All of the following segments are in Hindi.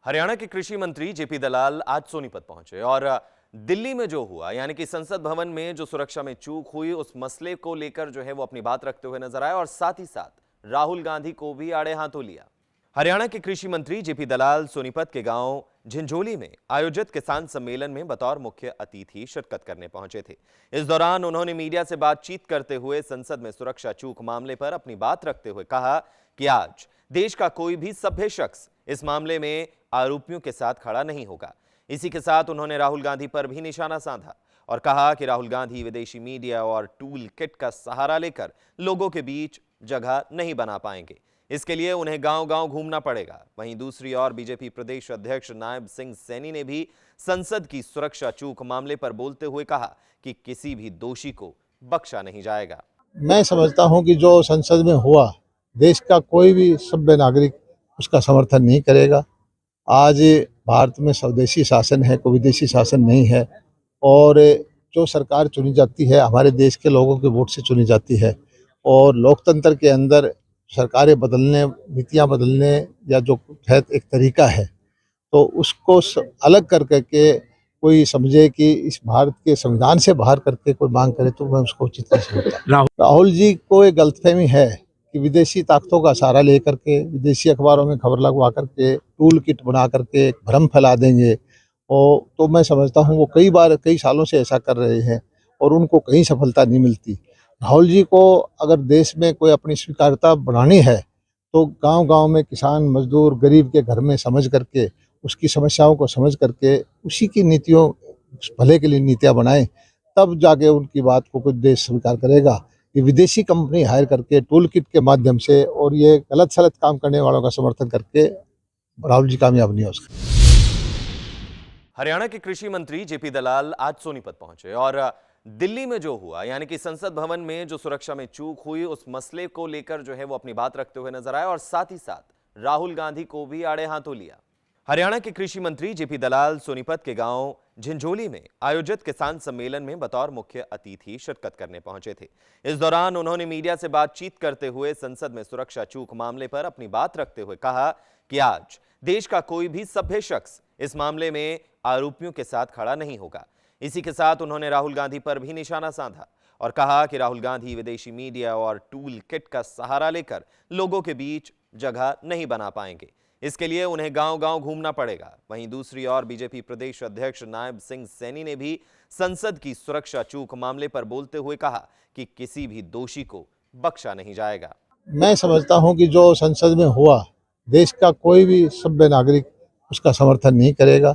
हरियाणा के कृषि मंत्री जेपी दलाल आज सोनीपत पहुंचे और दिल्ली में जो हुआ यानी कि संसद भवन में जो सुरक्षा में चूक हुई उस मसले को लेकर जो है वो अपनी बात रखते हुए नजर आए और साथ ही साथ राहुल गांधी को भी आड़े हाथों लिया। हरियाणा के कृषि मंत्री जेपी दलाल सोनीपत के गांव झिंझोली में आयोजित किसान सम्मेलन में बतौर मुख्य अतिथि शिरकत करने पहुंचे थे। इस दौरान उन्होंने मीडिया से बातचीत करते हुए संसद में सुरक्षा चूक मामले पर अपनी बात रखते हुए कहा कि आज देश का कोई भी सभ्य शख्स इस मामले में आरोपियों के साथ खड़ा नहीं होगा। इसी के साथ उन्होंने राहुल गांधी पर भी निशाना साधा और कहा कि राहुल गांधी विदेशी मीडिया और टूल किट का सहारा लेकर लोगों के बीच जगह नहीं बना पाएंगे। इसके लिए उन्हें गांव-गांव घूमना पड़ेगा। वहीं दूसरी ओर बीजेपी प्रदेश अध्यक्ष नायब सिंह सैनी ने भी संसद की सुरक्षा चूक मामले पर बोलते हुए कहा कि किसी भी दोषी को बख्शा नहीं जाएगा। मैं समझता हूं कि जो संसद में हुआ, देश का कोई भी सभ्य नागरिक उसका समर्थन नहीं करेगा। आज भारत में स्वदेशी शासन है, कोई विदेशी शासन नहीं है और जो सरकार चुनी जाती है हमारे देश के लोगों के वोट से चुनी जाती है और लोकतंत्र के अंदर सरकारें बदलने, नीतियां बदलने या जो है एक तरीका है, तो उसको अलग कर करके कोई समझे कि इस भारत के संविधान से बाहर करके कोई मांग करे तो मैं उसको उचित नहीं समझता। राहुल जी को एक गलतफहमी है कि विदेशी ताकतों का सहारा लेकर के विदेशी अखबारों में खबर लगवा करके टूल किट बना करके एक भ्रम फैला देंगे और तो मैं समझता हूँ वो कई सालों से ऐसा कर रहे हैं और उनको कहीं सफलता नहीं मिलती। राहुल जी को अगर देश में कोई अपनी स्वीकार्यता बढ़ानी है तो गांव-गांव में किसान, मजदूर, गरीब के घर में समझ करके उसकी समस्याओं को समझ करके उसी की नीतियों भले के लिए नीतियाँ बनाएं, तब जाके उनकी बात को कुछ देश स्वीकार करेगा। ये विदेशी कंपनी हायर करके टूल किट के माध्यम से और ये गलत सलत काम करने वालों का समर्थन करके राहुल जी कामयाब नहीं हो सकते। हरियाणा के कृषि मंत्री जेपी दलाल आज सोनीपत पहुंचे और दिल्ली में जो हुआ यानी कि संसद भवन में जो सुरक्षा में चूक हुई उस मसले को लेकर जो है वो अपनी बात रखते हुए नजर आए और साथ ही साथ राहुल गांधी को भी आड़े हाथों लिया। हरियाणा के कृषि मंत्री जेपी दलाल सोनीपत के गांव झिंझोली में आयोजित किसान सम्मेलन में बतौर मुख्य अतिथि शिरकत करने पहुंचे थे। इस दौरान उन्होंने मीडिया से बातचीत करते हुए संसद में सुरक्षा चूक मामले पर अपनी बात रखते हुए कहा कि आज देश का कोई भी सभ्य शख्स इस मामले में आरोपियों के साथ खड़ा नहीं होगा। इसी के साथ उन्होंने राहुल गांधी पर भी निशाना साधा और कहा कि राहुल गांधी विदेशी मीडिया और टूल किट का सहारा लेकर लोगों के बीच जगह नहीं बना पाएंगे। इसके लिए उन्हें गांव-गांव घूमना पड़ेगा। वहीं दूसरी ओर बीजेपी प्रदेश अध्यक्ष नायब सिंह सैनी ने भी संसद की सुरक्षा चूक मामले पर बोलते हुए कहा कि किसी भी दोषी को बख्शा नहीं जाएगा। मैं समझता हूं कि जो संसद में हुआ, देश का कोई भी सभ्य नागरिक उसका समर्थन नहीं करेगा।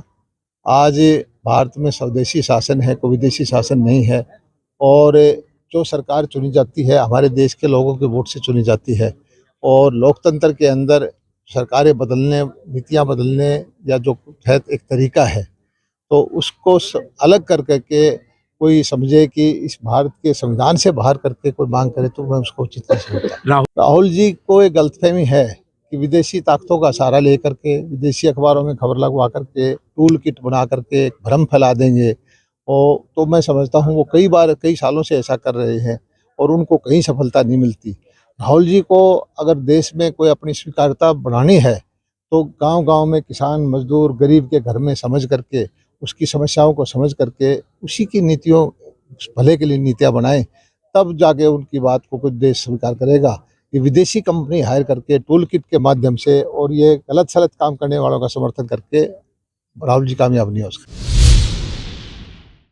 आज भारत में स्वदेशी शासन है, कोई विदेशी शासन नहीं है और जो सरकार चुनी जाती है हमारे देश के लोगों के वोट से चुनी जाती है और लोकतंत्र के अंदर सरकारें बदलने, नीतियां बदलने या जो है एक तरीका है, तो उसको अलग कर करके कोई समझे कि इस भारत के संविधान से बाहर करके कोई मांग करे तो मैं उसको उचित नहीं समझता। राहुल जी को एक गलतफहमी है कि विदेशी ताकतों का सहारा लेकर के विदेशी अखबारों में खबर लगवा करके टूल किट बना करके एक भ्रम फैला देंगे और तो मैं समझता हूँ वो कई सालों से ऐसा कर रहे हैं और उनको कहीं सफलता नहीं मिलती। राहुल जी को अगर देश में कोई अपनी स्वीकार्यता बढ़ानी है तो गांव-गांव में किसान, मजदूर, गरीब के घर में समझ करके उसकी समस्याओं को समझ करके उसी की नीतियों भले के लिए नीतियाँ बनाएं, तब जाके उनकी बात को कुछ देश स्वीकार करेगा। ये विदेशी कंपनी हायर करके टूल किट के माध्यम से और ये गलत सलत काम करने वालों का समर्थन करके राहुल जी कामयाब नहीं हो सकते।